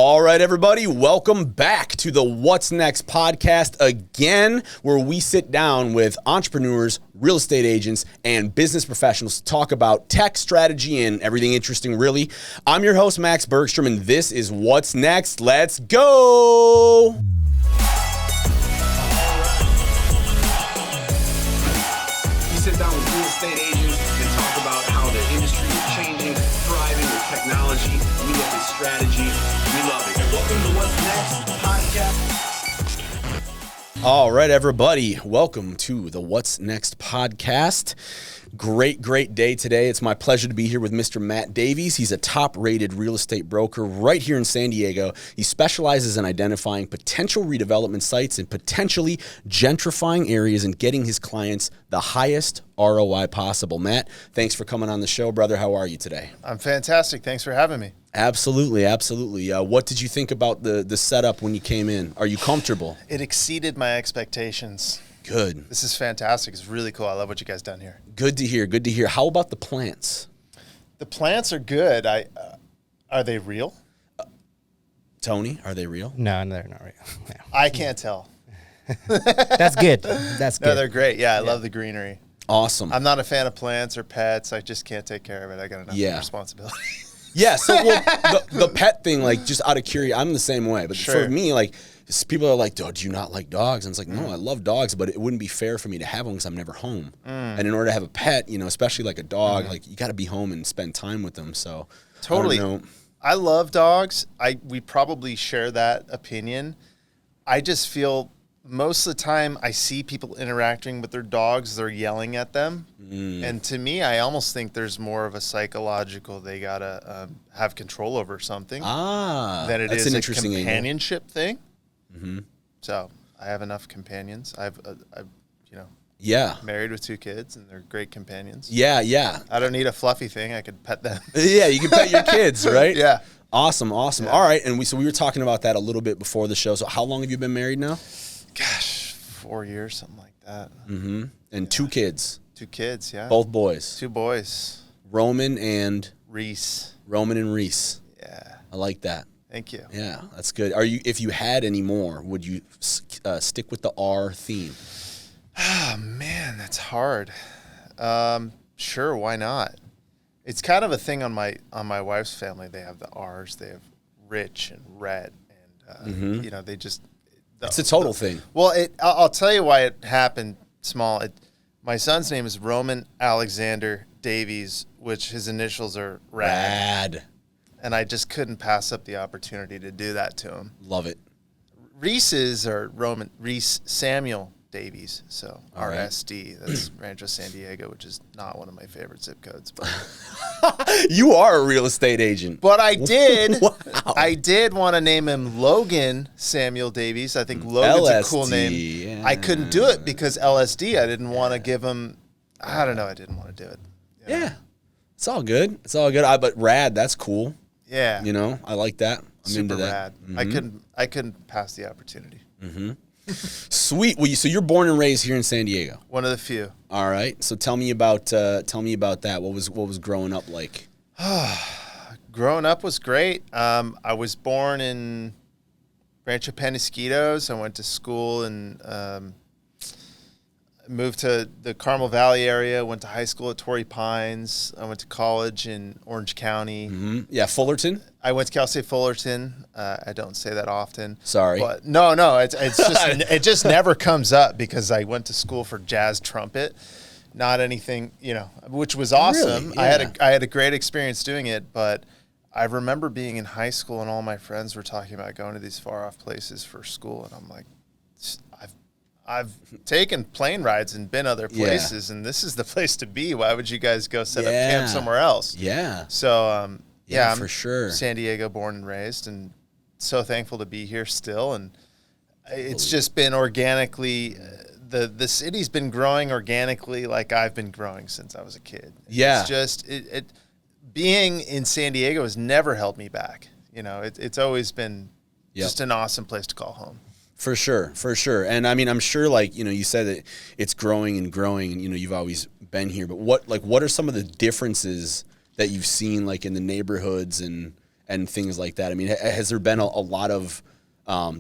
All right, everybody, welcome back to the What's Next podcast again, where we sit down with entrepreneurs, real estate agents, and business professionals to talk about tech strategy and everything interesting, really. I'm your host, Max Bergstrom, and this is What's Next. Let's go! We sit down with real estate agents and talk about how the industry is changing, thriving with technology. We look at strategy. We love it. And welcome to What's Next podcast. All right, everybody, welcome to the What's Next podcast. Great day today. It's my pleasure to be here with Mr. Matt Davies. He's a top-rated real estate broker right here in San Diego. He specializes in identifying potential redevelopment sites and potentially gentrifying areas and getting his clients the highest ROI possible. Matt, thanks for coming on the show, brother. How are you today? I'm fantastic. Thanks for having me. Absolutely. What did you think about the setup when you came in? Are you comfortable? It exceeded my expectations. Good. This is fantastic. It's really cool. I love what you guys done here. Good to hear. How about the plants? The plants are good. Are they real? Tony, are they real? No, they're not real. No. I can't tell. That's good. That's good. No, they're great. Yeah, I love the greenery. Awesome. I'm not a fan of plants or pets. I just can't take care of it. I got enough responsibility. Yeah, so the pet thing, like, just out of curiosity, I'm the same way. But Sure. for me, like, people are like, oh, do you not like dogs? And it's like, no, I love dogs, but it wouldn't be fair for me to have one because I'm never home. And in order to have a pet, especially like a dog, like, you got to be home and spend time with them. So Totally. I don't know. I love dogs. We probably share that opinion. I just feel most of the time I see people interacting with their dogs, they're yelling at them. And to me, I almost think there's more of a psychological, they got to have control over something than it that's is an a interesting companionship thing. So I have enough companions. I've Yeah. married with 2 kids, and they're great companions. Yeah. I don't need a fluffy thing. I could pet them. Yeah, you can pet your kids, right? Yeah. Awesome. Yeah. All right, and we were talking about that a little bit before the show. So how long have you been married now? Gosh, 4 years, something like that. And 2 kids. 2 kids, yeah. Both boys. 2 boys. Roman and Reese. Reese. Yeah. I like that. Thank you. Yeah, that's good. If you had any more, would you stick with the R theme? Oh, man, that's hard. Sure, why not? It's kind of a thing on my wife's family. They have the R's. They have Rich and Rhett, and they just. It's a total thing. Well, I'll tell you why it happened small. My son's name is Roman Alexander Davies, which his initials are Rad. And I just couldn't pass up the opportunity to do that to him. Love it. Reese's are Reese Samuel Davies, so All right. RSD. That's Rancho San Diego, which is not one of my favorite zip codes. But You are a real estate agent. But I did. Wow. I did want to name him Logan Samuel Davies. I think Logan's a cool name. LSD, yeah. I couldn't do it because LSD. I didn't want to give him. I don't know. I didn't want to do it. Yeah. It's all good. But Rad, that's cool. Yeah. I like that. I'm Super into that. rad. I couldn't pass the opportunity. Sweet. Well, so you're born and raised here in San Diego. One of the few. All right. So tell me about that. What was growing up like? Growing up was great. I was born in Rancho Penasquitos. I went to school and moved to the Carmel Valley area. Went to high school at Torrey Pines. I went to college in Orange County. Yeah, Fullerton. I went to Cal State Fullerton. I don't say that often. Sorry. But no, it's just it just never comes up because I went to school for jazz trumpet. Not anything, which was awesome. Really? Yeah. I had a great experience doing it, but I remember being in high school and all my friends were talking about going to these far off places for school, and I'm like, I've taken plane rides and been other places, and this is the place to be. Why would you guys go set up camp somewhere else? Yeah. So, I'm for sure. San Diego born and raised, and so thankful to be here still. And it's just been organically, the city's been growing organically like I've been growing since I was a kid. Yeah. It's just, being in San Diego has never held me back. It's always been just an awesome place to call home. For sure. And I mean, I'm sure, like, you said that it's growing and you've always been here, but what are some of the differences that you've seen, like, in the neighborhoods and and things like that. I mean, has there been a lot of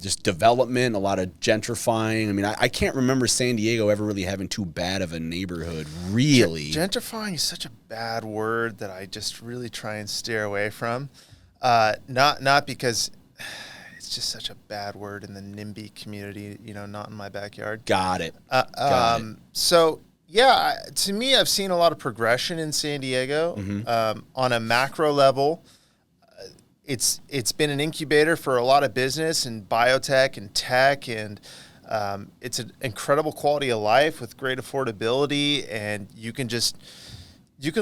just development, a lot of gentrifying? I mean, I can't remember San Diego ever really having too bad of a neighborhood, really. Gentrifying is such a bad word that I just really try and steer away from. Not because it's just such a bad word in the NIMBY community, not in my backyard. Got it. So, yeah, to me, I've seen a lot of progression in San Diego. On a macro level, it's been an incubator for a lot of business and biotech and tech, and it's an incredible quality of life with great affordability, and you can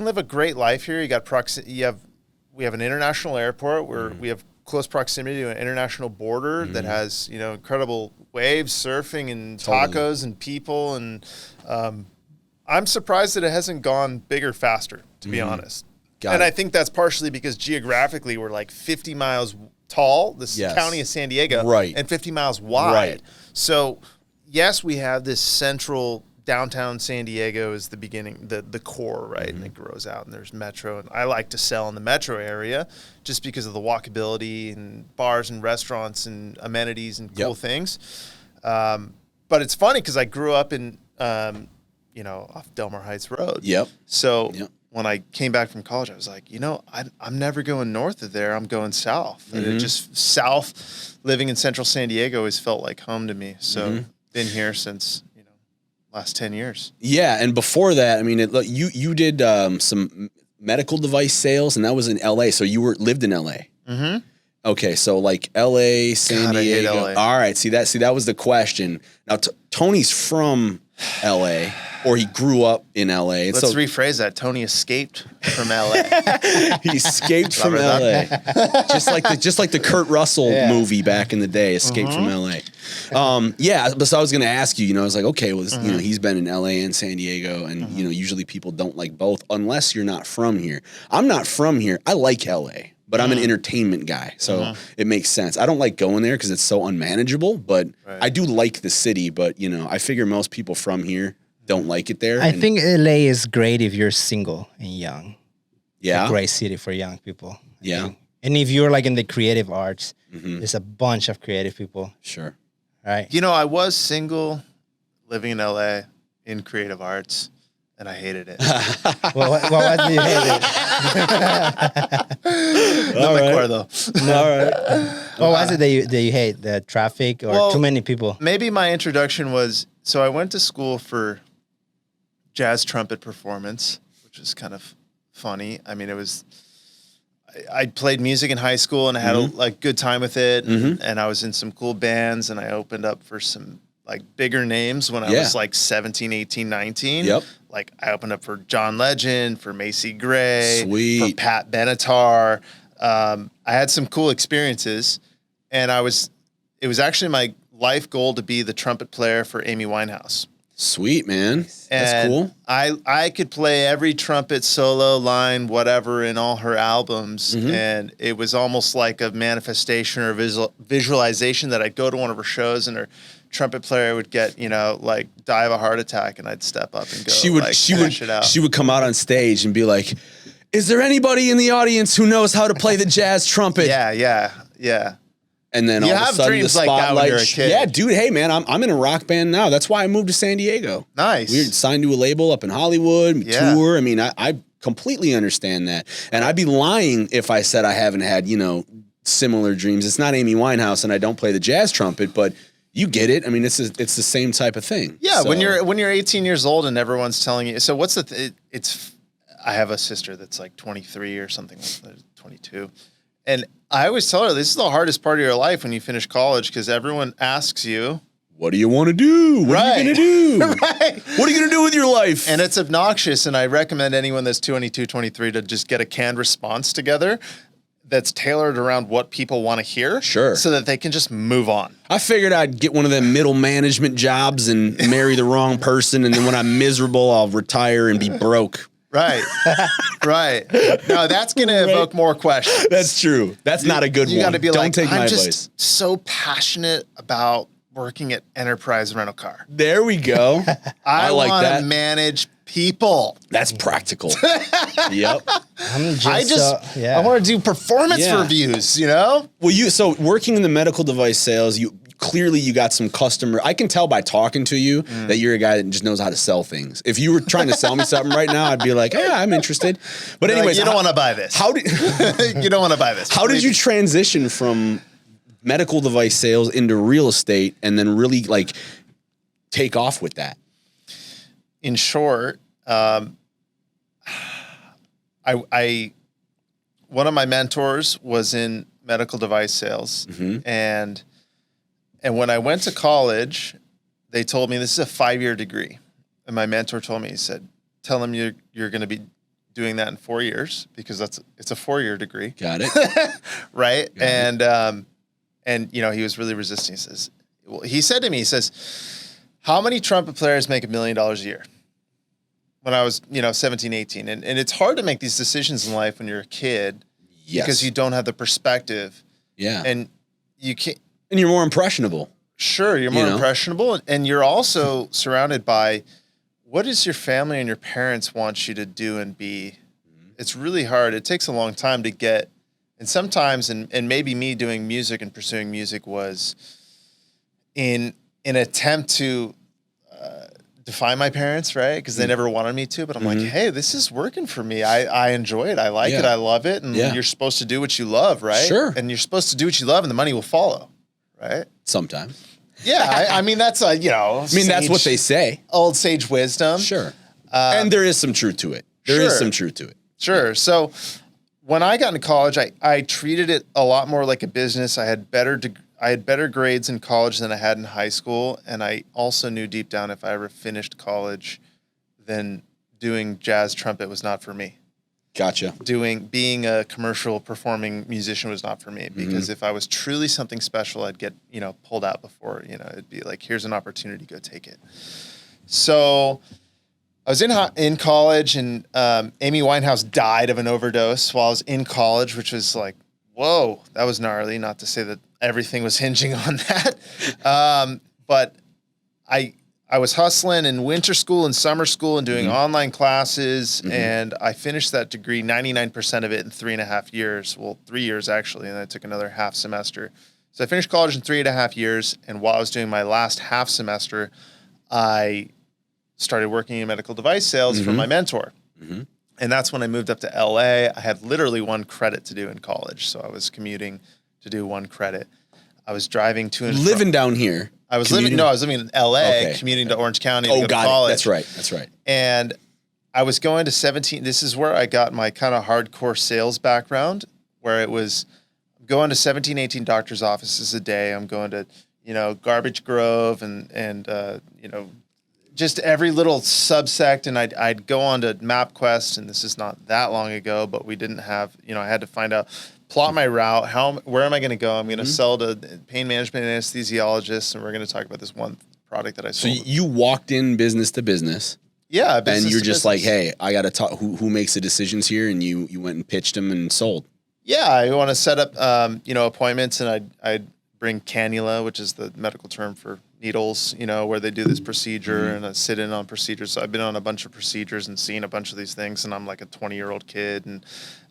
live a great life here. We have an international airport where we have close proximity to an international border that has incredible waves, surfing, and tacos and people, and I'm surprised that it hasn't gone bigger faster, to be honest. I think that's partially because geographically we're like 50 miles tall, this county of San Diego, and 50 miles wide. Right. So, yes, we have this central downtown San Diego is the beginning, the core, right? And it grows out, and there's metro. And I like to sell in the metro area just because of the walkability and bars and restaurants and amenities and cool things. But it's funny because I grew up in, off Delmar Heights Road. So when I came back from college, I was like, I'm never going north of there. I'm going south. And it just south, living in central San Diego has felt like home to me. So been here since last 10 years. Yeah, and before that, I mean, you did some medical device sales, and that was in LA. So you lived in LA. Okay, so like LA, San Diego. I hate LA. All right, see that was the question. Now Tony's from LA, or he grew up in LA. Let's rephrase that. Tony escaped from LA. He escaped from LA, just like the Kurt Russell movie back in the day, Escape from LA. But so I was going to ask you. I was like, okay, well, he's been in LA and San Diego, and usually people don't like both unless you're not from here. I'm not from here. I like LA, but I'm an entertainment guy, so it makes sense. I don't like going there because it's so unmanageable, but I do like the city. But I figure most people from here don't like it there. I think LA is great if you're single and young. Yeah. It's a great city for young people. Yeah. And if you're like in the creative arts, there's a bunch of creative people. Sure. Right. I was single, living in LA in creative arts, and I hated it. Well, why do you hate it? Not my core, though. All right. What was it that you hate? The traffic or too many people? Maybe my introduction was, so I went to school for jazz trumpet performance, which was kind of funny. I mean, I played music in high school and I had a good time with it. And I was in some cool bands, and I opened up for some bigger names when I was 17, 18, 19. Like I opened up for John Legend, for Macy Gray, for Pat Benatar. I had some cool experiences, and it was actually my life goal to be the trumpet player for Amy Winehouse. Sweet, man. That's cool. I could play every trumpet solo line, whatever, in all her albums. And it was almost like a manifestation or visualization that I'd go to one of her shows and her trumpet player would get, die of a heart attack, and I'd step up and go, she would come out on stage and be like, is there anybody in the audience who knows how to play the jazz trumpet? Yeah. And then all of a sudden the spotlight. Like that when you're a kid. Yeah, dude. Hey, man, I'm in a rock band now. That's why I moved to San Diego. Nice. We were signed to a label up in Hollywood. Tour. I mean, I completely understand that, and I'd be lying if I said I haven't had similar dreams. It's not Amy Winehouse, and I don't play the jazz trumpet, but you get it. I mean, it's the same type of thing. Yeah. So, when you're 18 years old and everyone's telling you. So what's the? I have a sister that's like 23 or something, 22. And I always tell her, this is the hardest part of your life when you finish college, because everyone asks you, what do you want to do? What are you going to do? Right. What are you going to do with your life? And it's obnoxious. And I recommend anyone that's 22, 23 to just get a canned response together that's tailored around what people want to hear. Sure. So that they can just move on. I figured I'd get one of them middle management jobs and marry the wrong person. And then when I'm miserable, I'll retire and be broke. Right. Right. No, that's going to evoke more questions. That's true. That's not a good one. You got to be Don't take my I'm advice. just so passionate about working at Enterprise Rental Car. There we go. I like want that. to manage people. That's practical. Yep. I want to do performance reviews, you know? Well, so working in the medical device sales, you got some customer. I can tell by talking to you that you're a guy that just knows how to sell things. If you were trying to sell me something right now, I'd be like, yeah, I'm interested. But anyways, you don't want to buy this. You don't want to buy this. How did you transition from medical device sales into real estate and then really like take off with that? In short, one of my mentors was in medical device sales, and when I went to college, they told me this is a 5-year degree, and my mentor told me, he said, "Tell them you're going to be doing that in 4 years because it's a 4-year degree." Got it, right? And you know, he was really resisting. He said to me, he says, "How many trumpet players make $1 million a year?" When I was, 17, 18. And it's hard to make these decisions in life when you're a kid because you don't have the perspective. Yeah. And you can't. And you're more impressionable. Sure, you're more impressionable. And you're also surrounded by what does your family and your parents want you to do and be. It's really hard. It takes a long time to get. And sometimes, and maybe me doing music and pursuing music was in an attempt to defy my parents, right? Because they never wanted me to, but I'm like, hey, this is working for me. I enjoy it. I like it. I love it. And you're supposed to do what you love, right? Sure. And you're supposed to do what you love and the money will follow, right? Sometimes. Yeah. I mean, that's that's what they say. Old sage wisdom. Sure. And there is some truth to it. There is some truth to it. Sure. So when I got into college, I treated it a lot more like a business. I had better grades in college than I had in high school, and I also knew deep down if I ever finished college, then doing jazz trumpet was not for me. Gotcha. Being a commercial performing musician was not for me because if I was truly something special, I'd get, pulled out before, it'd be like, here's an opportunity, go take it. So I was in college, and Amy Winehouse died of an overdose while I was in college, which was like, whoa, that was gnarly. Not to say that everything was hinging on that. But I was hustling in winter school and summer school and doing online classes. And I finished that degree, 99% of it in 3.5 years. Well, 3 years actually. And I took another half semester. So I finished college in 3.5 years. And while I was doing my last half semester, I started working in medical device sales for my mentor. And that's when I moved up to LA. I had literally 1 credit to do in college. So I was commuting to do 1 credit. I was driving to and living down here. I was living in LA, commuting to Orange County to go to college. That's right. And I was going to 17. This is where I got my kind of hardcore sales background, where it was going to 17, 18 doctors' offices a day. I'm going to, Garbage Grove and just every little subsect, and I'd go on to MapQuest, and this is not that long ago, but we didn't have, I had to plot my route. Where am I going to go? I'm going to sell to pain management anesthesiologists, and we're going to talk about this one product that I sold. So you walked in business to business. Yeah, and you're just like, hey, I got to talk. Who makes the decisions here? And you went and pitched them and sold. Yeah, I want to set up, appointments, and I'd bring cannula, which is the medical term for needles, where they do this procedure, and I sit in on procedures. So I've been on a bunch of procedures and seen a bunch of these things, and I'm like a 20-year-old kid and,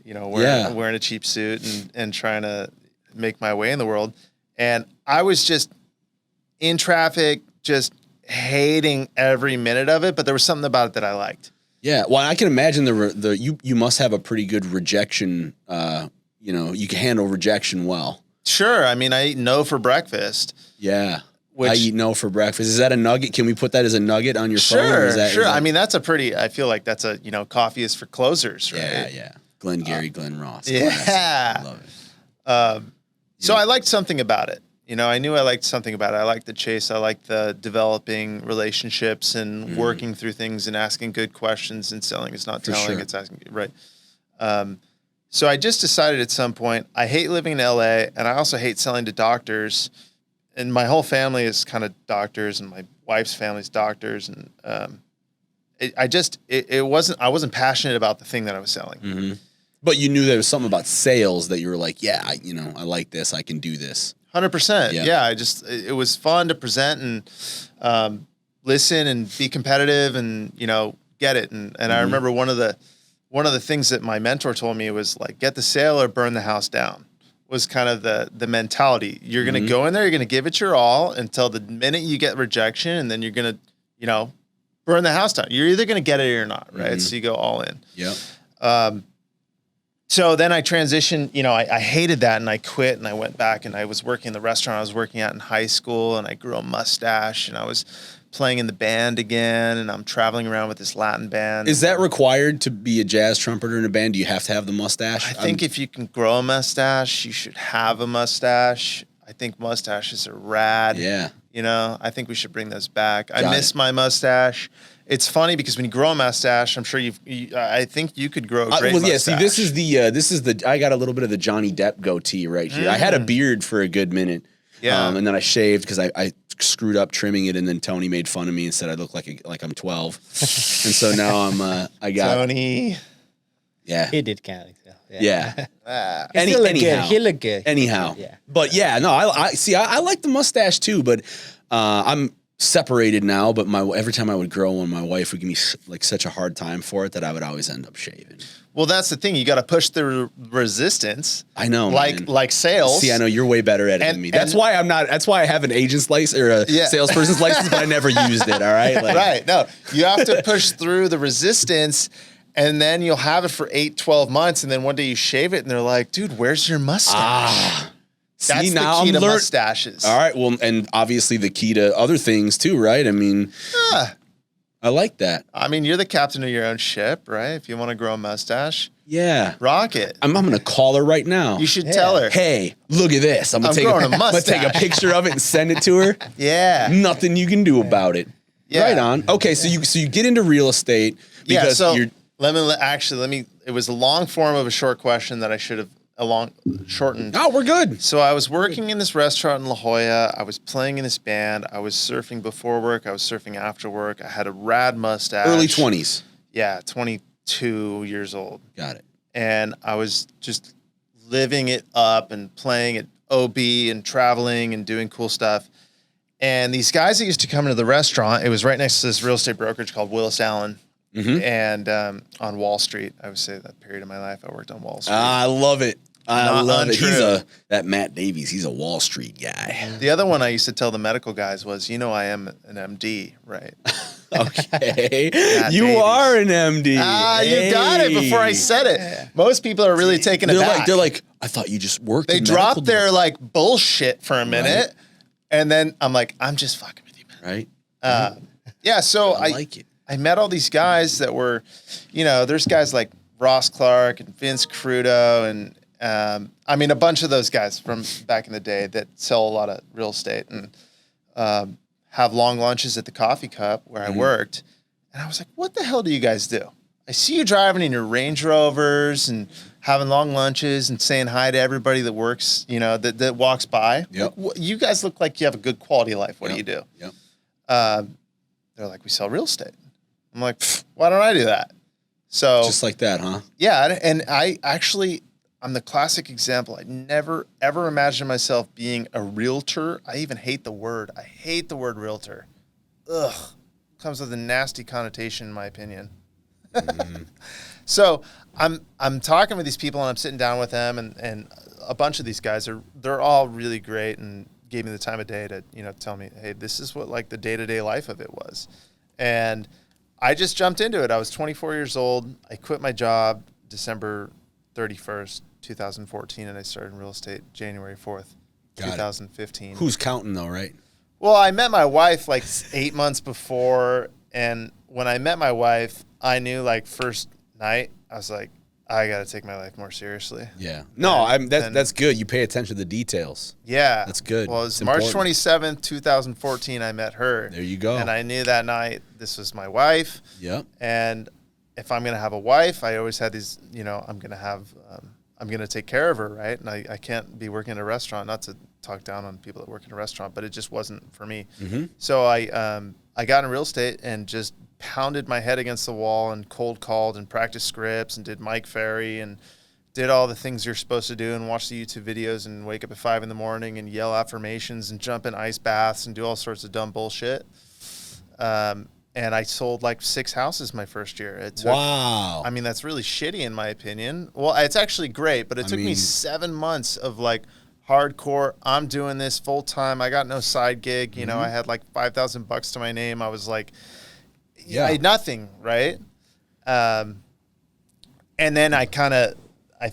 wearing a cheap suit and trying to make my way in the world. And I was just in traffic, just hating every minute of it, but there was something about it that I liked. Yeah. Well, I can imagine you must have a pretty good rejection, you can handle rejection well. Sure. I mean, I eat no for breakfast. Yeah. I eat no for breakfast. Is that a nugget? Can we put that as a nugget on your phone? Sure. I mean, I feel like that's coffee is for closers, right? Yeah. Glenn Gary, Glenn Ross. Yeah. I love it. So I liked something about it. I knew I liked something about it. I liked the chase. I liked the developing relationships and working through things and asking good questions, and selling is not telling, it's asking, right? So I just decided at some point, I hate living in LA, and I also hate selling to doctors. And my whole family is kind of doctors, and my wife's family is doctors. And I wasn't passionate about the thing that I was selling. But you knew there was something about sales that you were like, I like this. I can do this. 100%. Yeah. It was fun to present and listen and be competitive and, get it. And I remember one of the things that my mentor told me was like, get the sale or burn the house down, was kind of the mentality. You're going to go in there, you're going to give it your all until the minute you get rejection, and then you're going to, you know, burn the house down. You're either going to get it or not, right? So you go all in. Yep. So then I transitioned, you know, I hated that, and I quit, and I went back, and I was working in the restaurant I was working at in high school, and I grew a mustache, and I was playing in the band again, and I'm traveling around with this Latin band. Is that required to be a jazz trumpeter in a band? Do you have to have the mustache? I think if you can grow a mustache, you should have a mustache. I think mustaches are rad. Yeah. You know, I think we should bring those back. I miss my mustache. It's funny because when you grow a mustache, I'm sure I think you could grow a great mustache. See, this is the I got a little bit of the Johnny Depp goatee right here. I had a beard for a good minute. Yeah. And then I shaved because I screwed up trimming it, and then Tony made fun of me and said I look like I'm 12. And so now I got Tony. Yeah. He did kind of. Yeah. He looked good. Anyhow. Yeah. But yeah, no, I like the mustache too, but I'm separated now, but every time I would grow one, my wife would give me like such a hard time for it that I would always end up shaving. Well, that's the thing. You got to push the resistance. I know, like sales. See, I know you're way better at it than me. That's why I have an agent's license or a salesperson's license, but I never used it. All right. Right. No, you have to push through the resistance, and then you'll have it for 8-12 months. And then one day you shave it and they're like, dude, where's your mustache? That's the key to mustaches. All right. Well, and obviously the key to other things too, right? I mean, I like that. I mean, you're the captain of your own ship, right? If you want to grow a mustache, rock it. I'm going to call her right now. You should tell her. Hey, look at this. I'm going to take a picture of it and send it to her. Yeah. Nothing you can do about it. Yeah. Right on. Okay. So you get into real estate because you're. Let me. It was a long form of a short question that I should have shortened. Oh, we're good. So I was working in this restaurant in La Jolla. I was playing in this band. I was surfing before work. I was surfing after work. I had a rad mustache. Early 20s. Yeah, 22 years old. Got it. And I was just living it up and playing at OB and traveling and doing cool stuff. And these guys that used to come into the restaurant, it was right next to this real estate brokerage called Willis Allen. And on Wall Street. I would say that period of my life I worked on Wall Street. I love it. I love untrue. it. That Matt Davies, he's a Wall Street guy. The other one I used to tell the medical guys was, I am an MD, right? Okay. You Davies. are an MD. You got it before I said it. Most people are really taken aback. They're like, I thought you just worked. They dropped their like bullshit for a minute. Right. And then I'm like, I'm just fucking with you, man. Right. Yeah. So I like it. I met all these guys that were, there's guys like Ross Clark and Vince Crudo and a bunch of those guys from back in the day that sell a lot of real estate and have long lunches at the Coffee Cup where I worked. And I was like, what the hell do you guys do? I see you driving in your Range Rovers and having long lunches and saying hi to everybody that works, that walks by. Yep. Like, you guys look like you have a good quality of life. What do you do? Yep. They're like, we sell real estate. I'm like, why don't I do that? So just like that, huh? Yeah. And I'm the classic example. I never, ever imagined myself being a realtor. I even hate the word. I hate the word realtor. Ugh. Comes with a nasty connotation, in my opinion. So I'm talking with these people and I'm sitting down with them and a bunch of these guys they're all really great and gave me the time of day to, tell me, hey, this is what like the day-to-day life of it was. And I just jumped into it. I was 24 years old. I quit my job December 31st, 2014, and I started in real estate January 4th, 2015. Who's counting though, right? Well, I met my wife like 8 months before, and when I met my wife, I knew like first night, I was like, I got to take my life more seriously. Yeah. No, that's good. You pay attention to the details. Yeah. That's good. Well, it was March 27th, 2014, I met her. There you go. And I knew that night this was my wife. Yep. And if I'm going to have a wife, I always had these, I'm going to take care of her, right? And I can't be working in a restaurant, not to talk down on people that work in a restaurant, but it just wasn't for me. So I got in real estate and just pounded my head against the wall and cold called and practiced scripts and did Mike Ferry and did all the things you're supposed to do and watch the YouTube videos and wake up at 5 a.m. and yell affirmations and jump in ice baths and do all sorts of dumb bullshit. and I sold like 6 houses my first year. It took, Wow. I mean, that's really shitty in my opinion. Well, it's actually great, but it took me mean- 7 months of like hardcore. I'm doing this full time. I got no side gig. You know, I had like $5,000 to my name. I was like, Yeah. I had nothing, right? And then I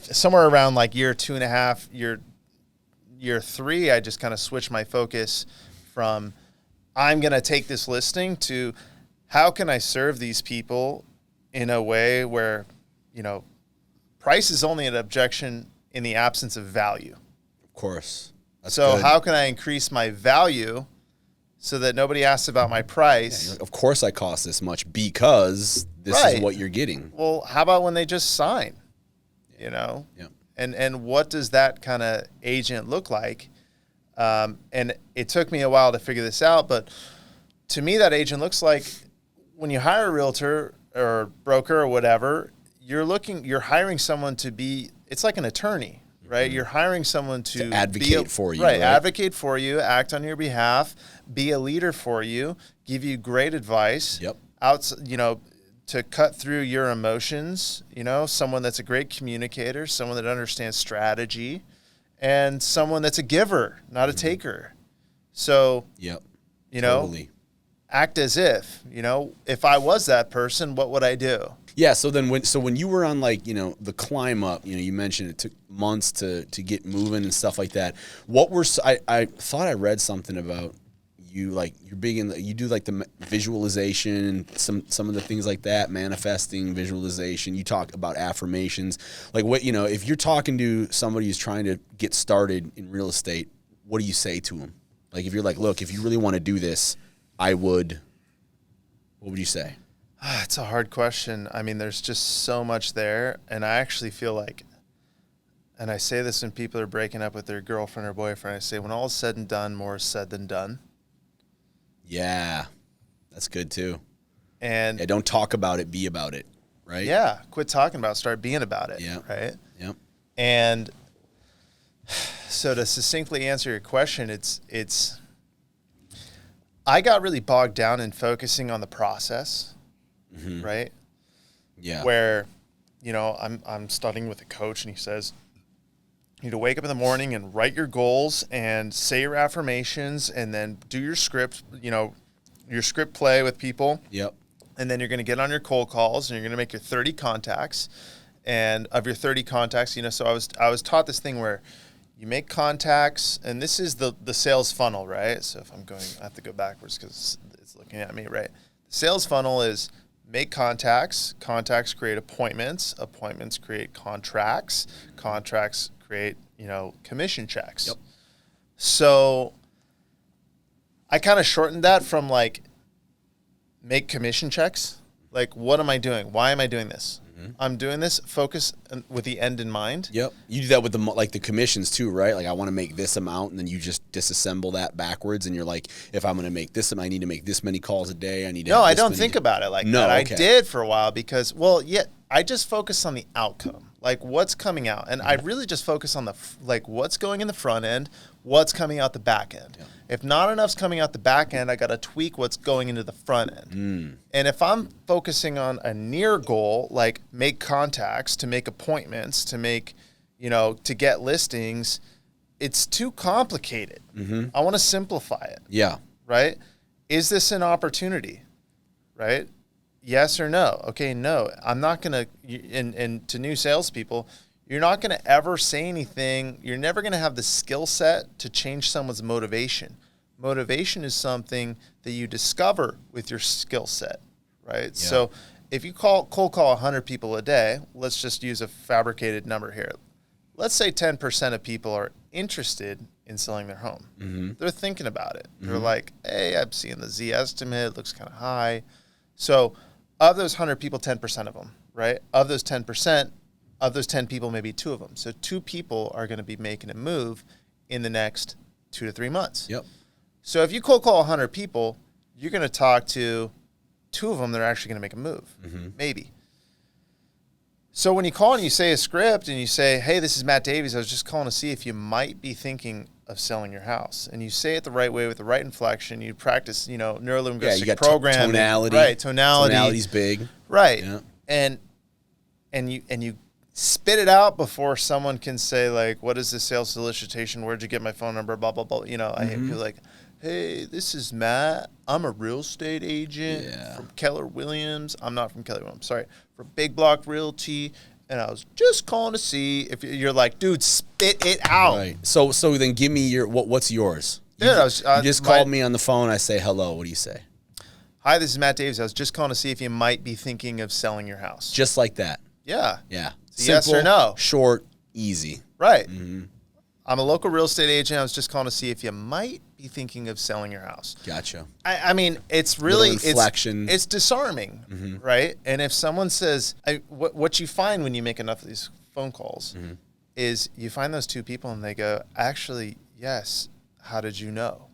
somewhere around like year 2.5, year 3, I just kind of switched my focus from I'm going to take this listing to how can I serve these people in a way where, you know, price is only an objection in the absence of value. Of course. That's So good. how can I increase my value so that nobody asks about my price? Of course I cost this much because this is Right. what you're getting. Well, how about when they just sign, you know? Yeah. And what does that kind of agent look like? And it took me a while to figure this out, but to me, that agent looks like when you hire a realtor or broker or whatever, you're hiring someone to be, it's like an attorney, right? You're hiring someone to advocate for you, right? right? Advocate for you, act on your behalf, be a leader for you, give you great advice. Yep. You know, to cut through your emotions, you know, someone that's a great communicator, someone that understands strategy, and someone that's a giver, not a taker. So, Yep. you know, Totally. act as if I was that person, what would I do? Yeah. So when you were on like, you know, the climb up, you know, you mentioned it took months to get moving and stuff like that. I thought I read something about you, like you're big in you do like the visualization, some of the things like that, manifesting, visualization. You talk about affirmations, like what, you know, if you're talking to somebody who's trying to get started in real estate, what do you say to them? Like if you're like, look, if you really want to do this, what would you say? It's a hard question. I mean, there's just so much there. And I actually feel like, and I say this when people are breaking up with their girlfriend or boyfriend, I say, when all is said and done, more is said than done. Yeah, that's good too. And Yeah, don't talk about it, be about it, right? yeah, quit talking about it, start being about it. Yeah. Right. Yep. And so to succinctly answer your question, it's I got really bogged down in focusing on the process, right? Yeah. Where, you know, I'm studying with a coach and he says, you need to wake up in the morning and write your goals and say your affirmations and then do your script, you know, your script play with people. Yep. And then you're going to get on your cold calls and you're going to make your 30 contacts. And of your 30 contacts, you know, so I was taught this thing where you make contacts, and this is the sales funnel, right? So if I'm going, I have to go backwards because it's looking at me, right? The sales funnel is make contacts, contacts create appointments, appointments create contracts, contracts create, you know, commission checks. Yep. So I kind of shortened that from like make commission checks. Like, what am I doing? Why am I doing this? I'm doing this focus with the end in mind. Yep. You do that with the commissions too, right? Like I want to make this amount, and then you just disassemble that backwards, and you're like, if I'm going to make this, I need to make this many calls a day. I need to. No, have I this don't many- think about it like No, that. okay. I did for a while because, well, yeah, I just focus on the outcome, like what's coming out, and I really just focus on like what's going in the front end, what's coming out the back end. Yeah. If not enough's coming out the back end, I got to tweak what's going into the front end. And if I'm focusing on a near goal, like make contacts, to make appointments, to make, you know, to get listings, it's too complicated. I want to simplify it. Yeah. Right? Is this an opportunity? Right? Yes or no? Okay, no. I'm not going to, and to new salespeople, you're not going to ever say anything. You're never going to have the skill set to change someone's motivation. Motivation is something that you discover with your skill set, right? Yeah. So if you cold call 100 people a day, let's just use a fabricated number here. Let's say 10% of people are interested in selling their home. They're thinking about it. They're like, hey, I'm seeing the Z estimate. It looks kind of high. So of those 100 people, 10% of them, right? Of those 10%, of those 10 people, maybe 2 of them. So 2 people are going to be making a move in the next 2 to 3 months. Yep. So if you cold call 100 people, you're going to talk to 2 of them that are actually going to make a move, maybe. So when you call and you say a script and you say, hey, this is Matt Davies, I was just calling to see if you might be thinking of selling your house, and you say it the right way with the right inflection. You practice, neuro-linguistic you got programming, tonality. right? Tonality. Tonality's big, right? Yeah. And you spit it out before someone can say like, "What is this sales solicitation? Where'd you get my phone number?" Blah blah blah. I hate people like, "Hey, this is Matt. I'm a real estate agent from Keller Williams. I'm not from Keller Williams. Sorry, from Big Block Realty." And I was just calling to see if you're like, dude, spit it out. Right. So then give me what's yours? Dude, you just called me on the phone. I say hello. What do you say? Hi, this is Matt Davies. I was just calling to see if you might be thinking of selling your house. Just like that. Yeah. Yeah. Yes or no. Short, easy. Right. I'm a local real estate agent. I was just calling to see if you might be thinking of selling your house. Gotcha. I mean, it's really inflection. It's disarming, right? And if someone says, what you find when you make enough of these phone calls is you find those two people and they go, actually, yes. How did you know?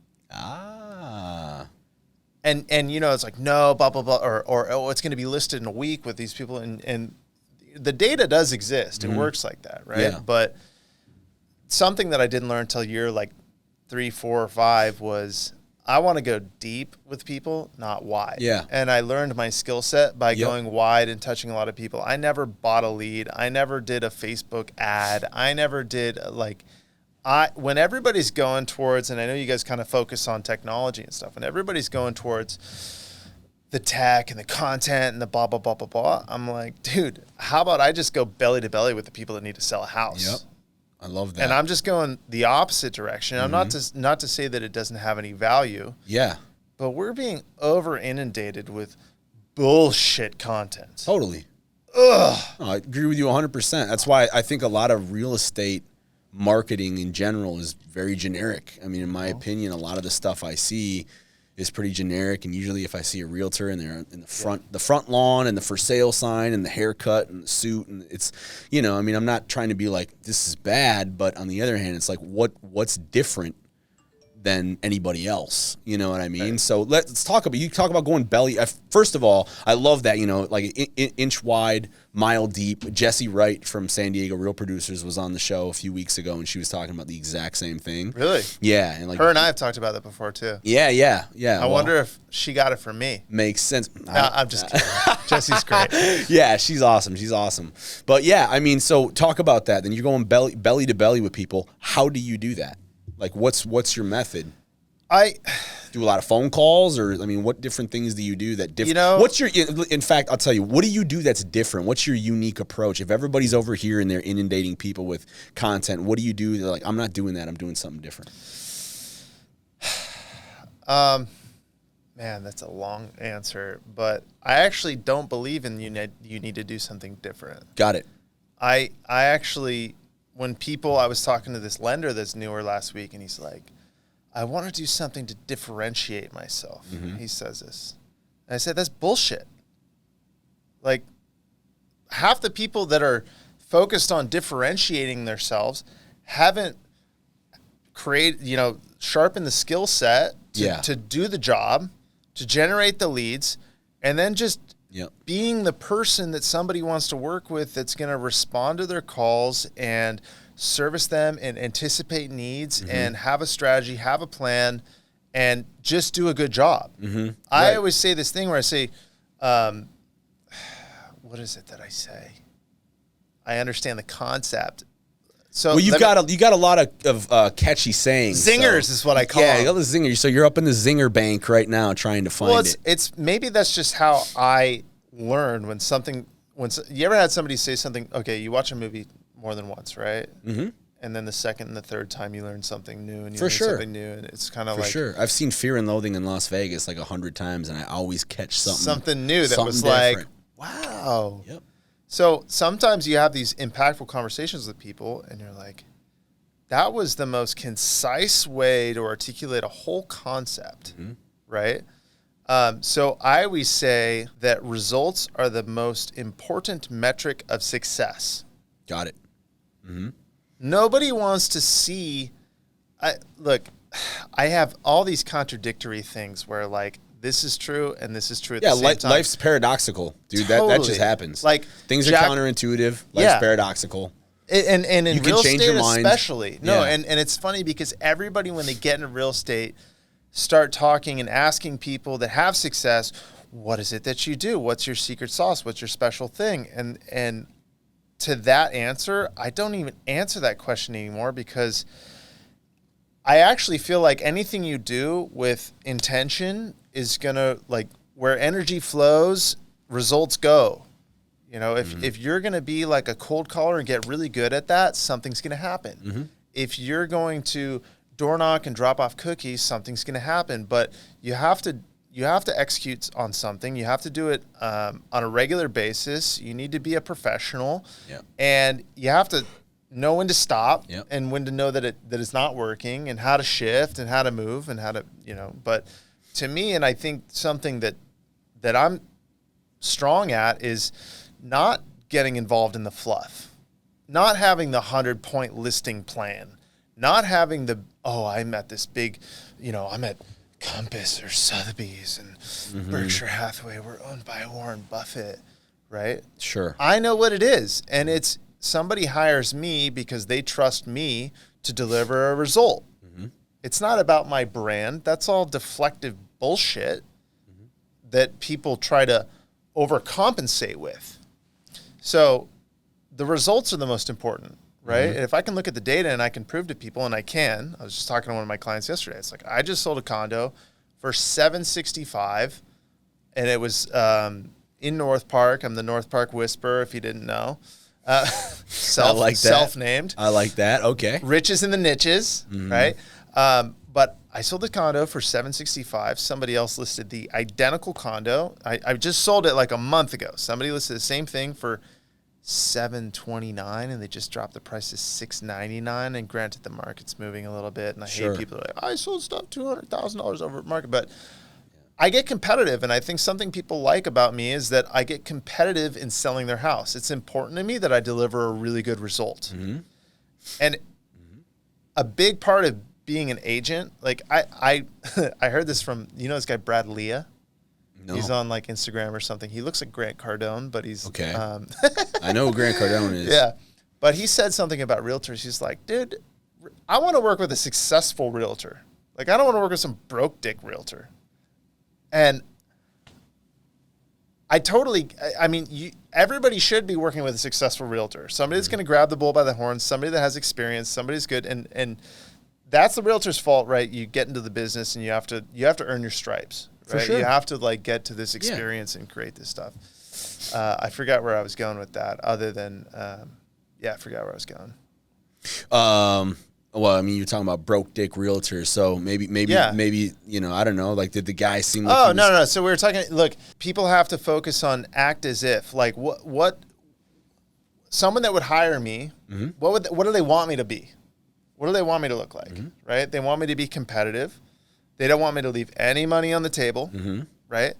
And it's like, no, blah blah blah, or oh, it's going to be listed in a week with these people, and the data does exist. It works like that, right? Yeah. But something that I didn't learn until year like 3, 4, or 5 was I want to go deep with people, not wide. Yeah. And I learned my skill set by going wide and touching a lot of people. I never bought a lead. I never did a Facebook ad. I never did when everybody's going towards, and I know you guys kind of focus on technology and stuff, and everybody's going towards the tech and the content and the blah, blah, blah, blah, blah. I'm like, dude, how about I just go belly to belly with the people that need to sell a house? Yep. I love that. And I'm just going the opposite direction. I'm not to say that it doesn't have any value. Yeah. But we're being over inundated with bullshit content. Totally. Ugh. No, I agree with you 100%. That's why I think a lot of real estate marketing in general is very generic. I mean, in my opinion, a lot of the stuff I see is pretty generic. And usually if I see a realtor and they're in the front lawn and the for sale sign and the haircut and the suit, and it's, I'm not trying to be like, this is bad, but on the other hand, it's like, what's different than anybody else? You know what I mean? Right. So let's talk about going belly. First of all, I love that, like inch wide, mile deep. Jessie Wright from San Diego Real Producers was on the show a few weeks ago, and she was talking about the exact same thing. Really? Yeah. And like her and I have talked about that before too. Yeah. I wonder if she got it from me. Makes sense. I'm just kidding. Jessie's great. Yeah, she's awesome. But yeah, I mean, so talk about that. Then you're going belly to belly with people. How do you do that? Like, what's your method? I do a lot of phone calls, or I mean, what different things do you do that different? What's your? In fact, I'll tell you. What do you do that's different? What's your unique approach? If everybody's over here and they're inundating people with content, what do you do? They're like, I'm not doing that. I'm doing something different. Man, that's a long answer, but I actually don't believe in you need to do something different. Got it. I actually. When I was talking to this lender that's newer last week, and he's like, I want to do something to differentiate myself. He says this. And I said, that's bullshit. Like, half the people that are focused on differentiating themselves haven't sharpened the skill set to do the job, to generate the leads, and then just being the person that somebody wants to work with that's going to respond to their calls and service them and anticipate needs and have a strategy, have a plan, and just do a good job. I always say this thing where I say, what is it that I say? I understand the concept. So you got a lot of catchy sayings. Zingers is what I call them. Yeah, you got the zingers. So you're up in the zinger bank right now trying to find it. It's maybe that's just how I learn when you ever had somebody say something. Okay, you watch a movie more than once, right? Mm-hmm. And then the second and the third time you learn something new, and you learn something new, and it's kind of like I've seen Fear and Loathing in Las Vegas like 100 times, and I always catch something new that was different. Like, wow. Yep. So sometimes you have these impactful conversations with people, and you're like, that was the most concise way to articulate a whole concept, right? So I always say that results are the most important metric of success. Got it. Nobody wants to see. I have all these contradictory things where like this is true and this is true at the same time. Life's paradoxical, dude. Totally. That just happens. Like things are counterintuitive. Life's paradoxical. And in You can real change estate your mind. especially. No, Yeah. and it's funny because everybody, when they get into real estate, start talking and asking people that have success, what is it that you do? What's your secret sauce? What's your special thing? And to that answer, I don't even answer that question anymore, because I actually feel like anything you do with intention is going to, like, where energy flows, results go. You know, if you're going to be like a cold caller and get really good at that, something's going to happen. If you're going to door knock and drop off cookies, something's going to happen. But you have to execute on something. You have to do it on a regular basis. You need to be a professional, and you have to know when to stop and when to know that it's not working, and how to shift and how to move and how to, you know. But to me, and I think something that I'm strong at is not getting involved in the fluff, not having the 100-point listing plan, not having the, I'm at this big, you know, I'm at Compass or Sotheby's and Berkshire Hathaway. We're owned by Warren Buffett, right? Sure. I know what it is. And it's somebody hires me because they trust me to deliver a result. It's not about my brand. That's all deflective bullshit that people try to overcompensate with. So the results are the most important, right? And if I can look at the data and I can prove to people, and I was just talking to one of my clients yesterday. It's like, I just sold a condo for $765, and it was in North Park. I'm the North Park Whisperer, if you didn't know. Self-named. I like that. Okay. Riches in the niches, right? But I sold the condo for $765. Somebody else listed the identical condo. I just sold it like a month ago. Somebody listed the same thing for $729, and they just dropped the price to $699. And granted, the market's moving a little bit, and I hate people that are like, I sold stuff $200,000 over market, but I get competitive, and I think something people like about me is that I get competitive in selling their house. It's important to me that I deliver a really good result. And a big part of being an agent, like I heard this from, you know, this guy Brad Leah. No. He's on like Instagram or something. He looks like Grant Cardone, but he's okay. I know who Grant Cardone is. Yeah, but he said something about realtors. He's like, dude, I want to work with a successful realtor. Like, I don't want to work with some broke dick realtor. And everybody should be working with a successful realtor. Somebody that's going to grab the bull by the horns, somebody that has experience, somebody who's good, and that's the realtor's fault, right? You get into the business and you have to earn your stripes, right? For sure. You have to like get to this experience and create this stuff. I forgot where I was going with that. Other than, I forgot where I was going. Well, I mean, you're talking about broke dick realtors, so maybe, you know, I don't know. Like, did the guy seem like? No. So we were talking. Look, people have to focus on act as if, like, what someone that would hire me. What do they want me to be? What do they want me to look like? Right? They want me to be competitive. They don't want me to leave any money on the table. Right?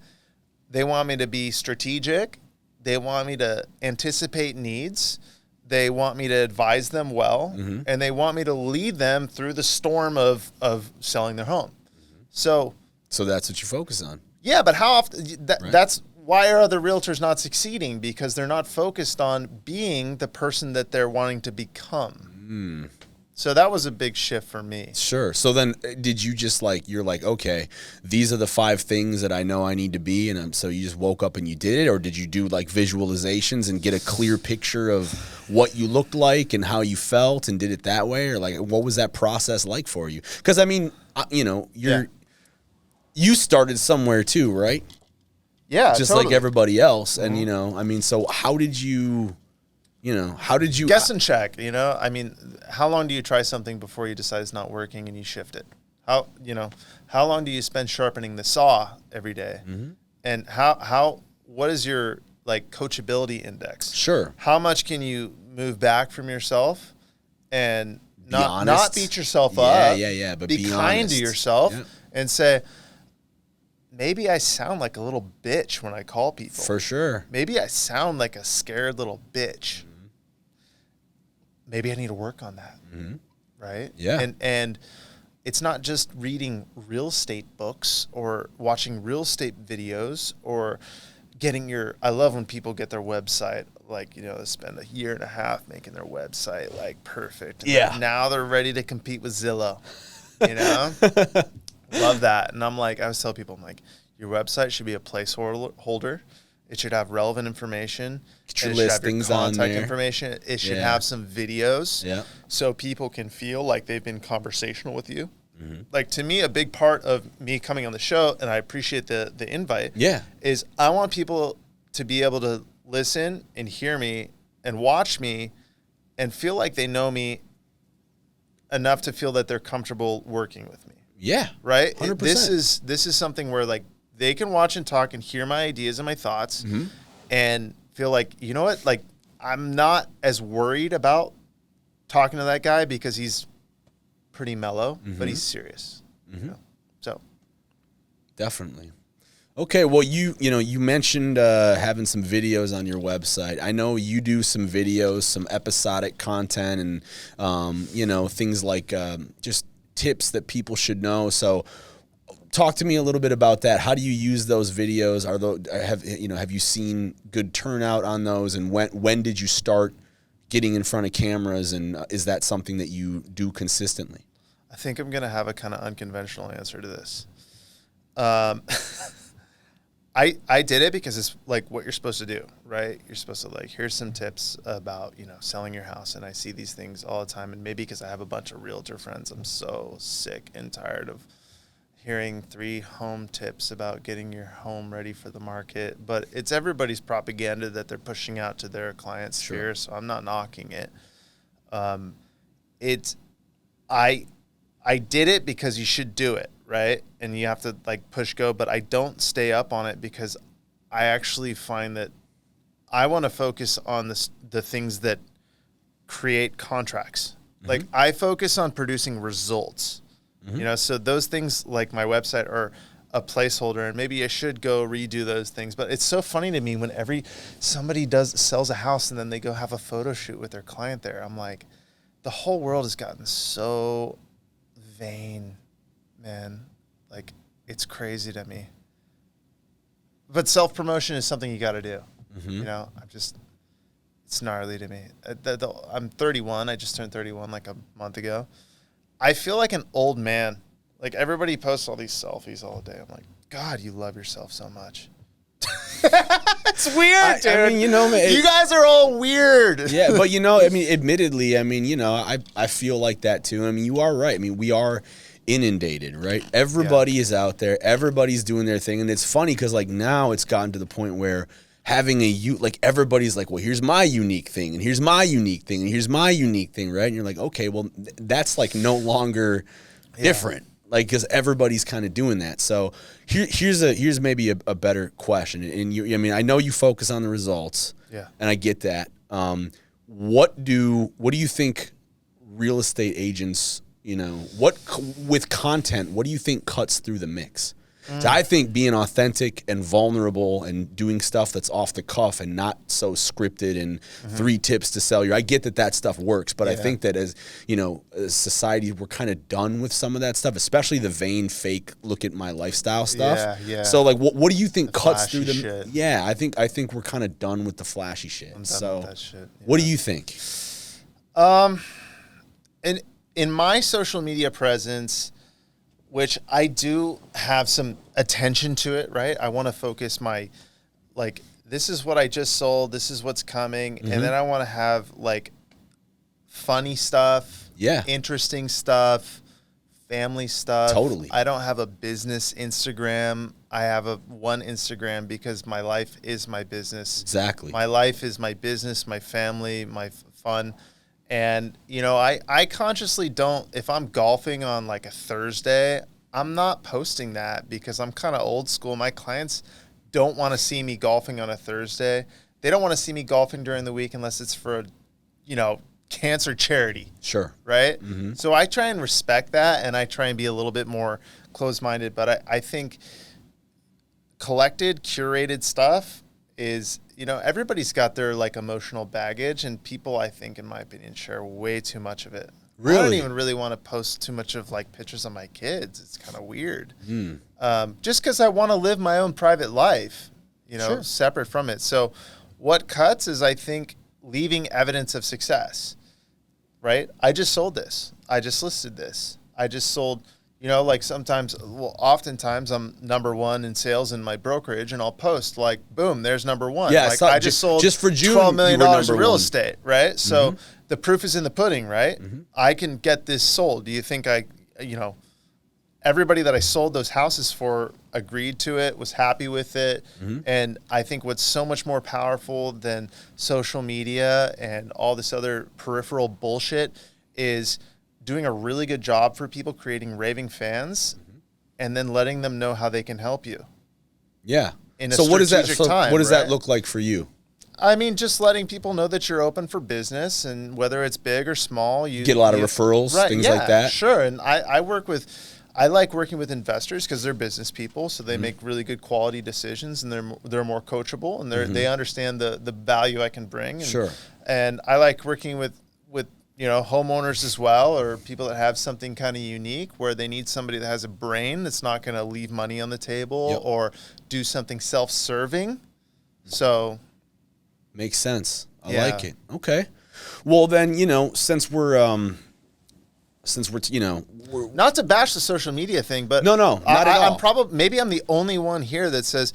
They want me to be strategic. They want me to anticipate needs. They want me to advise them well, and they want me to lead them through the storm of selling their home. So that's what you focus on. Yeah, but how often? That's why are other realtors not succeeding? Because they're not focused on being the person that they're wanting to become. So that was a big shift for me. Sure. So then did you just you're like, okay, these are the 5 things that I know I need to be. And so you just woke up and you did it? Or did you do like visualizations and get a clear picture of what you looked like and how you felt and did it that way? Or like, what was that process like for you? Because I mean, you know, you started somewhere too, right? Yeah, just totally. like everybody else. And, you know, I mean, so how did you guess and check, you know? I mean, how long do you try something before you decide it's not working and you shift it? How long do you spend sharpening the saw every day? And what is your like coachability index? Sure. How much can you move back from yourself and not beat yourself up? Yeah. But be kind to yourself and say, maybe I sound like a little bitch when I call people. For sure. Maybe I sound like a scared little bitch. Maybe I need to work on that. Right? Yeah. And it's not just reading real estate books or watching real estate videos or getting I love when people get their website like, you know, they spend a year and a half making their website like perfect. And Yeah. now they're ready to compete with Zillow, you know? Love that. And I'm like, I always tell people, I'm like, your website should be a placeholder. It should have relevant information. Get your It should have listings on contact there. information. It should Yeah. have some videos. Yeah. So people can feel like they've been conversational with you. Mm-hmm. Like, to me, a big part of me coming on the show, and I appreciate the invite, Yeah. is I want people to be able to listen and hear me and watch me and feel like they know me enough to feel that they're comfortable working with me. Yeah. Right? 100%. This is something where, like, they can watch and talk and hear my ideas and my thoughts and feel like, you know what, like, I'm not as worried about talking to that guy because he's pretty mellow, but he's serious. You know? So Definitely. Okay, well, you mentioned having some videos on your website. I know you do some videos, some episodic content, and things like just tips that people should know. So, talk to me a little bit about that. How do you use those videos? Have you seen good turnout on those? And when did you start getting in front of cameras? And is that something that you do consistently? I think I'm going to have a kind of unconventional answer to this. I did it because it's like what you're supposed to do, right? You're supposed to, like, here's some tips about, you know, selling your house. And I see these things all the time. And maybe because I have a bunch of realtor friends, I'm so sick and tired of hearing 3 home tips about getting your home ready for the market. But it's everybody's propaganda that they're pushing out to their client sphere. So I'm not knocking it. I did it because you should do it, right? And you have to, like, push go, but I don't stay up on it because I actually find that I want to focus on the things that create contracts. Like, I focus on producing results, you know, so those things like my website are a placeholder, and maybe I should go redo those things. But it's so funny to me when somebody sells a house and then they go have a photo shoot with their client there. I'm like, the whole world has gotten so vain, man. Like, it's crazy to me. But self-promotion is something you got to do. You know, it's gnarly to me. I'm 31. I just turned 31 like a month ago. I feel like an old man. Like, everybody posts all these selfies all day. I'm like, God, you love yourself so much. It's weird, dude. I mean, you know, you guys are all weird. Yeah, but, you know, I mean, admittedly, I mean, you know, I feel like that too. I mean, you are right. I mean, we are inundated, right? Everybody is out there. Everybody's doing their thing. And it's funny because, like, now it's gotten to the point where having everybody's like, well, here's my unique thing, and here's my unique thing, and here's my unique thing, right? And you're like, okay, well, that's, like, no longer different. Like, because everybody's kind of doing that. So here's maybe a better question. And I mean, I know you focus on the results. Yeah. And I get that. What do you think real estate agents, you know, with content, what do you think cuts through the mix? So I think being authentic and vulnerable and doing stuff that's off the cuff and not so scripted and 3 tips to sell I get that stuff works, but I think that as, you know, as society, we're kind of done with some of that stuff, especially the vain, fake, look at my lifestyle stuff. Yeah. So, like, what do you think cuts through the shit. Yeah, I think we're kind of done with the flashy shit. I'm done So with that shit. Yeah. what do you think? And in my social media presence, which I do have some attention to it, right? I want to focus this is what I just sold, this is what's coming, and then I want to have, like, funny stuff, interesting stuff, family stuff. Totally. I don't have a business Instagram. I have one Instagram because my life is my business. Exactly. My life is my business, my family, my fun. And, you know, I consciously don't, if I'm golfing on, like, a Thursday, I'm not posting that because I'm kind of old school. My clients don't want to see me golfing on a Thursday. They don't want to see me golfing during the week unless it's for, you know, cancer charity. Sure. Right? So I try and respect that, and I try and be a little bit more closed-minded. But I think collected, curated stuff is, you know, everybody's got their, like, emotional baggage, and people, I think, in my opinion, share way too much of it. Really? I don't even really want to post too much of, like, pictures of my kids. It's kind of weird. Just because I want to live my own private life, you know, separate from it. So what cuts is, I think, leaving evidence of success, right? I just sold this. I just listed this. I just sold, like oftentimes I'm number one in sales in my brokerage, and I'll post like, boom, there's number one. Yeah, like I just sold just for June, $12 million in real one. estate, right? So the proof is in the pudding, right? I can get this sold. Do you think everybody that I sold those houses for agreed to it, was happy with it. And I think what's so much more powerful than social media and all this other peripheral bullshit is doing a really good job for people, creating raving fans, and then letting them know how they can help you. Yeah. In a so what does that time, what does right? that look like for you? I mean, just letting people know that you're open for business, and whether it's big or small, you Get a lot of referrals, things like that. Sure. And I like working with investors because they're business people, so they make really good quality decisions, and they're more coachable, and they understand the value I can bring. And, Sure. And I like working with homeowners as well, or people that have something kind of unique where they need somebody that has a brain that's not going to leave money on the table or do something self-serving. So makes sense. I Yeah. like it. Okay. Well, then, since we're not to bash the social media thing, but No, not at all. Maybe I'm the only one here that says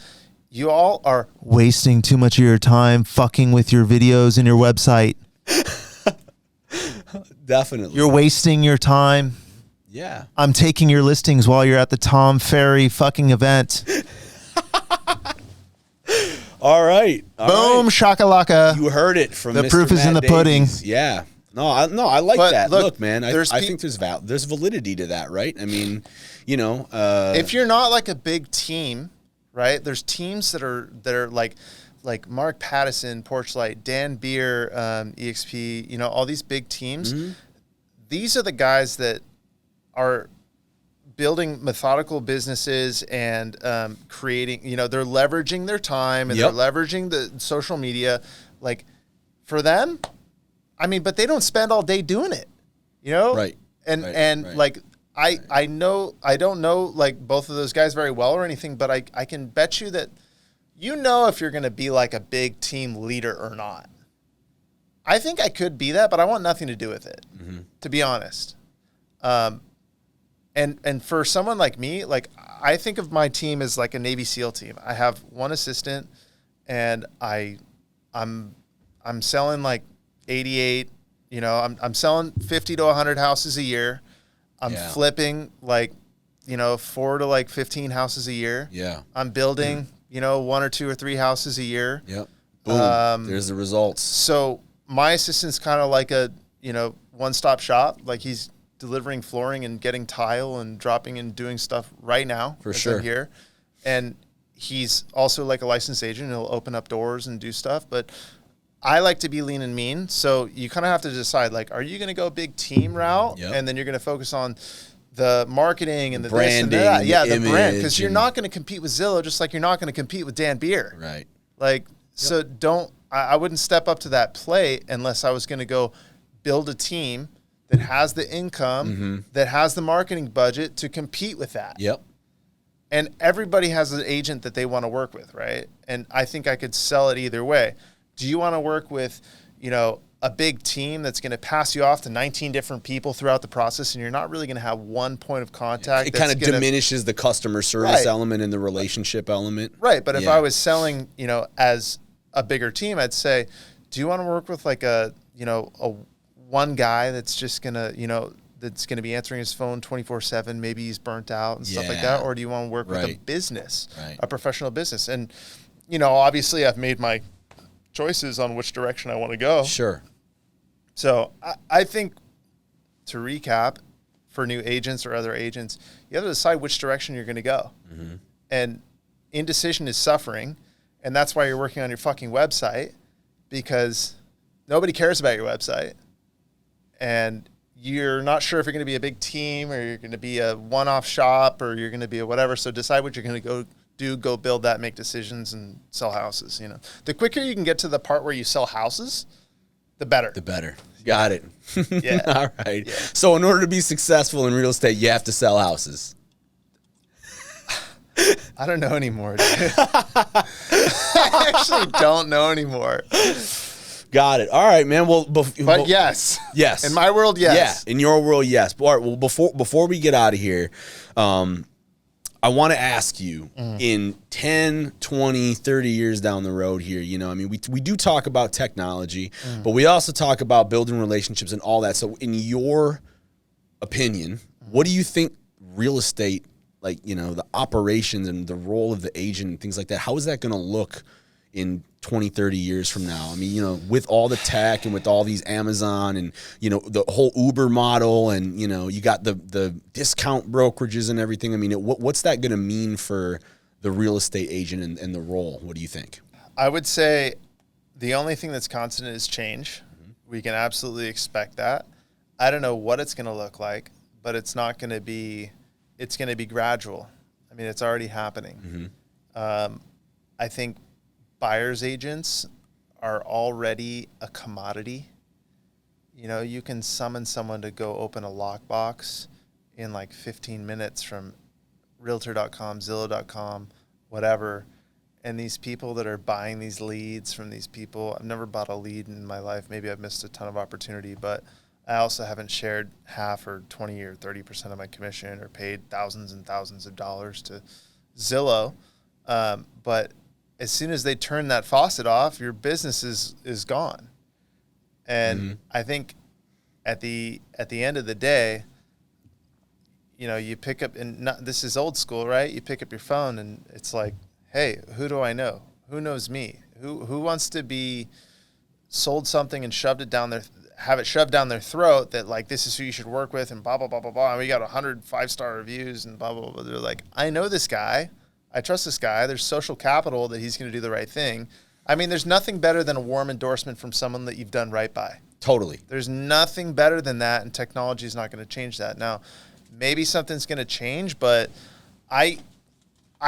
you all are wasting too much of your time fucking with your videos and your website. definitely. You're wasting your time. Yeah. I'm taking your listings while you're at the Tom Ferry fucking event. All right. Boom, shakalaka. You heard it from The Mr. proof is Matt in the Davies. pudding. Yeah. No, I like But that. look, Look, man, I there's think there's validity to that, right? I mean, If you're not like a big team, right? There's teams that are like Mark Pattison, Porchlight, Dan Beer, EXP, all these big teams. These are the guys that are building methodical businesses and creating, they're leveraging their time and they're leveraging the social media. Like for them, I mean, but they don't spend all day doing it, Right. And like, I don't know like both of those guys very well or anything, but I can bet you that if you're going to be like a big team leader or not. I think I could be that, but I want nothing to do with it, to be honest. And for someone like me, like I think of my team as like a Navy SEAL team. I have one assistant, and I'm selling like 88. I'm selling 50 to 100 houses a year. I'm flipping like 4 to like 15 houses a year. Yeah. I'm building 1 or 2 or 3 houses a year. Yep. Boom. There's the results. So my assistant's kind of like a one-stop shop. Like he's delivering flooring and getting tile and dropping and doing stuff right now. For as sure. I'm here. And he's also like a licensed agent. He'll open up doors and do stuff. But I like to be lean and mean. So you kind of have to decide, like, are you going to go big team route? Yep. And then you're going to focus on the marketing and the branding, this and that. Yeah, the the brand. image Because you're not going to compete with Zillow, just like you're not going to compete with Dan Beer. Right. Like, so I wouldn't step up to that plate unless I was going to go build a team that has the income, that has the marketing budget to compete with that. Yep. And everybody has an agent that they want to work with, right? And I think I could sell it either way. Do you want to work with, a big team that's going to pass you off to 19 different people throughout the process, and you're not really going to have one point of contact? It kind of diminishes the customer service element and the relationship element. Right. But if I was selling, as a bigger team, I'd say, do you want to work with like a one guy that's just going to, that's going to be answering his phone 24/7. Maybe he's burnt out and stuff like that. Or do you want to work with a business, a professional business? And, obviously I've made my choices on which direction I want to go. Sure. So I think, to recap, for new agents or other agents, you have to decide which direction you're going to go. And indecision is suffering. And that's why you're working on your fucking website, because nobody cares about your website. And you're not sure if you're going to be a big team or you're going to be a one-off shop or you're going to be a whatever. So decide what you're going to go build that, make decisions, and sell houses. The quicker you can get to the part where you sell houses, the better. The better. Got it. Yeah. All right. Yeah. So in order to be successful in real estate, you have to sell houses. I don't know anymore, dude. I actually don't know anymore. Got it. All right, man. Well, But yes. yes. In my world, yes. Yeah. In your world, yes. But all right, well, before we get out of here, I want to ask you in 10, 20, 30 years down the road here, you know, I mean, we do talk about technology, but we also talk about building relationships and all that. So in your opinion, what do you think real estate, like, you know, the operations and the role of the agent and things like that, how is that going to look in 20, 30 years from now? I mean, you know, with all the tech and with all these Amazon and, you know, the whole Uber model and, you know, you got the discount brokerages and everything. I mean, what's that going to mean for the real estate agent and the role? What do you think? I would say the only thing that's constant is change. We can absolutely expect that. I don't know what it's going to look like, but it's not going to be, it's going to be gradual. I mean, it's already happening. I think buyer's agents are already a commodity. You know, you can summon someone to go open a lockbox in like 15 minutes from realtor.com, Zillow.com, whatever. And these people that are buying these leads from these people, I've never bought a lead in my life. Maybe I've missed a ton of opportunity, but I also haven't shared half or 20 or 30% of my commission or paid thousands and thousands of dollars to Zillow. But as soon as they turn that faucet off, your business is gone. And I think at the end of the day, you know, you pick up, and this is old school, right? You pick up your phone and it's like, hey, who do I know? Who knows me? Who wants to be sold something and shoved it down their, have it shoved down their throat that like, this is who you should work with and blah, blah, blah, blah, blah. And we got 100 5-star reviews and blah, blah, blah. They're like, I know this guy. I trust this guy. There's social capital that he's going to do the right thing. I mean, there's nothing better than a warm endorsement from someone that you've done right by. Totally. There's nothing better than that, and technology is not going to change that. Now, maybe something's going to change, but I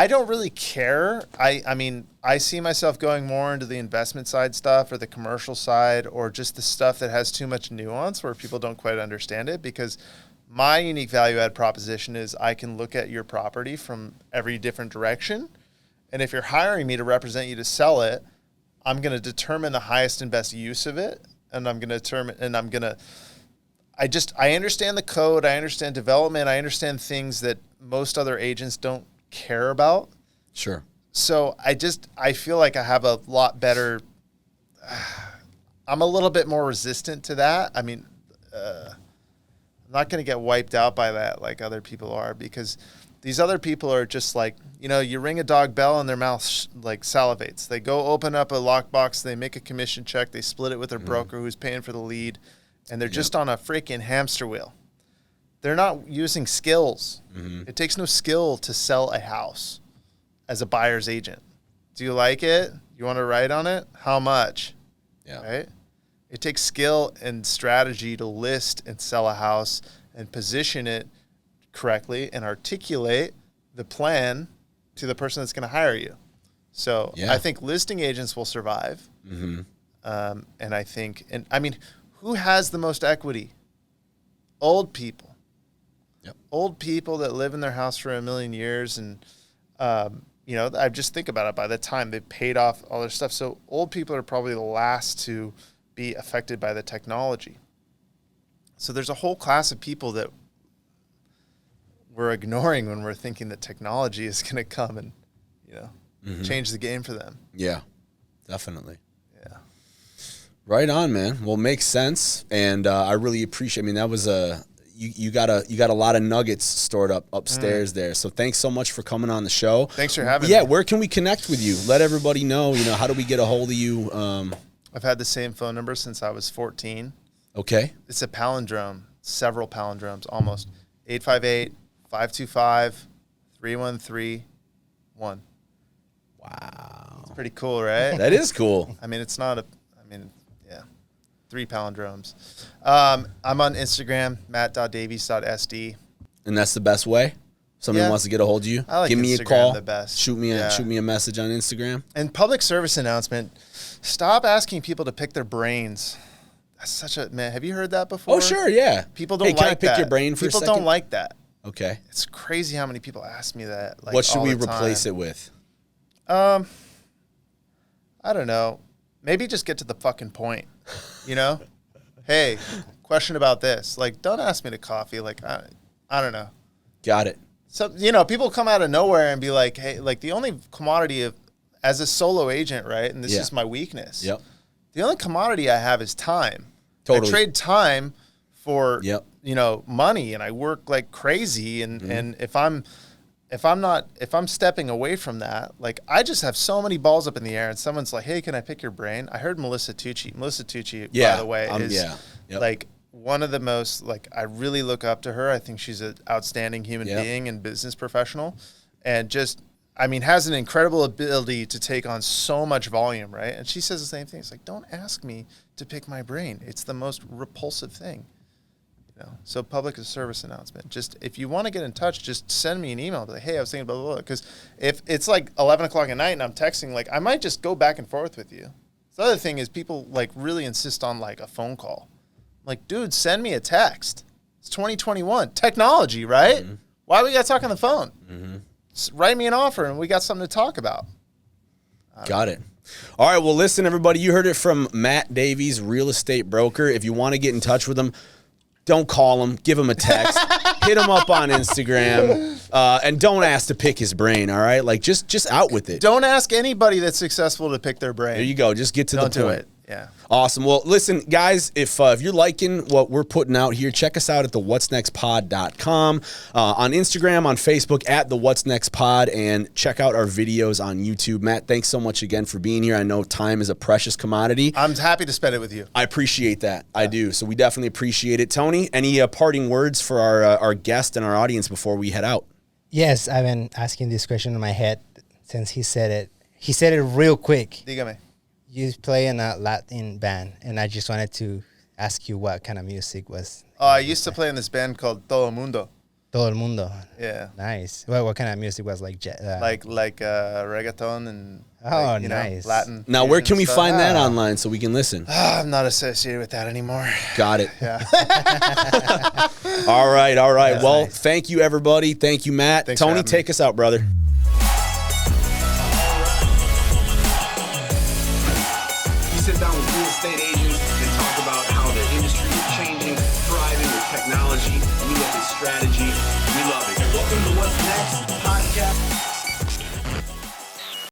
don't really care. I mean, I see myself going more into the investment side stuff or the commercial side or just the stuff that has too much nuance where people don't quite understand it, because my unique value add proposition is I can look at your property from every different direction. And if you're hiring me to represent you to sell it, I'm going to determine the highest and best use of it. And I'm going to determine, and I'm going to, I understand the code. I understand development. I understand things that most other agents don't care about. Sure. So I feel like I have a lot better, I'm a little bit more resistant to that. I mean, I'm not going to get wiped out by that like other people are, because these other people are just like, you know, you ring a dog bell and their mouth like salivates. They go open up a lockbox, they make a commission check, they split it with their broker who's paying for the lead, and they're just on a freaking hamster wheel. They're not using skills. It takes no skill to sell a house as a buyer's agent. Do you like it? You want to write on it? How much? Yeah. Right? It takes skill and strategy to list and sell a house and position it correctly and articulate the plan to the person that's going to hire you. So I think listing agents will survive. And I think, and I mean, who has the most equity? Old people. Old people that live in their house for a million years. And, you know, I just think about it. By the time they've paid off all their stuff. So old people are probably the last to be affected by the technology. So there's a whole class of people that we're ignoring when we're thinking that technology is going to come and, you know, change the game for them. Yeah, definitely. Yeah. Right on, man. Well, makes sense. And I really appreciate, I mean, that was you got a lot of nuggets stored up upstairs there. So thanks so much for coming on the show. Thanks for having me. Yeah, where can we connect with you? Let everybody know, you know, how do we get a hold of you? I've had the same phone number since I was 14. Okay. It's a palindrome, several palindromes, almost. 858-525-3131. Wow. It's pretty cool, right? That is cool. I mean, it's not yeah, 3 palindromes. I'm on Instagram, matt.davies.sd. And that's the best way? Somebody Yeah. wants to get a hold of you? I like Give me Instagram a call. the best. Shoot me a message on Instagram. And public service announcement, stop asking people to pick their brains. That's such a, man, have you heard that before? Oh, sure, yeah. People don't Hey, can I like pick that. your brain for a People second? don't like that. Okay. It's crazy how many people ask me that. Like, What should all we the replace time. it with? I don't know. Maybe just get to the fucking point, you know? Hey, question about this. Like, don't ask me to coffee. Like, I don't know. Got it. So, you know, people come out of nowhere and be like, hey, like the only commodity of, as a solo agent, right? And this Yeah. is my weakness. Yep. The only commodity I have is time. Totally. I trade time for, Yep. you know, money, and I work like crazy. And if I'm stepping away from that, like I just have so many balls up in the air, and someone's like, hey, can I pick your brain? I heard Melissa Tucci, Yeah. by the way, is Yep. like one of the most, like, I really look up to her. I think she's an outstanding human Yep. being and business professional, and just, I mean, has an incredible ability to take on so much volume, right? And she says the same thing. It's like, don't ask me to pick my brain. It's the most repulsive thing. You know? So public service announcement. Just, if you want to get in touch, just send me an email. Be like, hey, I was thinking blah, blah, blah. Because if it's like 11 o'clock at night and I'm texting, like, I might just go back and forth with you. The other thing is people, like, really insist on, like, a phone call. Like, dude, send me a text. It's 2021. Technology, right? Mm-hmm. Why we got to talk on the phone? Mm-hmm. Write me an offer and we got something to talk about. Got it. All right. Well, listen, everybody, you heard it from Matt Davies, real estate broker. If you want to get in touch with him, don't call him. Give him a text. Hit him up on Instagram. And don't ask to pick his brain, all right? Like, just out with it. Don't ask anybody that's successful to pick their brain. There you go. Just get to the point. Don't do it. Yeah. Awesome. Well, listen, guys, if you're liking what we're putting out here, check us out at the whatsnextpod.com, on Instagram, on Facebook, at the What's Next Pod, and check out our videos on YouTube. Matt, thanks so much again for being here. I know time is a precious commodity. I'm happy to spend it with you. I appreciate that. Yeah. I do. So we definitely appreciate it. Tony, any parting words for our guest and our audience before we head out? Yes, I've been asking this question in my head since he said it. He said it real quick. Dígame. You play in a Latin band, and I just wanted to ask you what kind of music was. I used to play in this band called Todo Mundo. Todo el mundo. Yeah. Nice. What kind of music was like? Like reggaeton and you know, nice. Latin. Now, where can we stuff. find that online so we can listen? I'm not associated with that anymore. Got it. Yeah. All right. That's well, nice. Thank you, everybody. Thank you, Matt. Thanks for Tony, having take me. us out, brother. We sit down with real estate agents and talk about how the industry is changing, thriving with technology. We look at strategy. We love it. Welcome to What's Next podcast.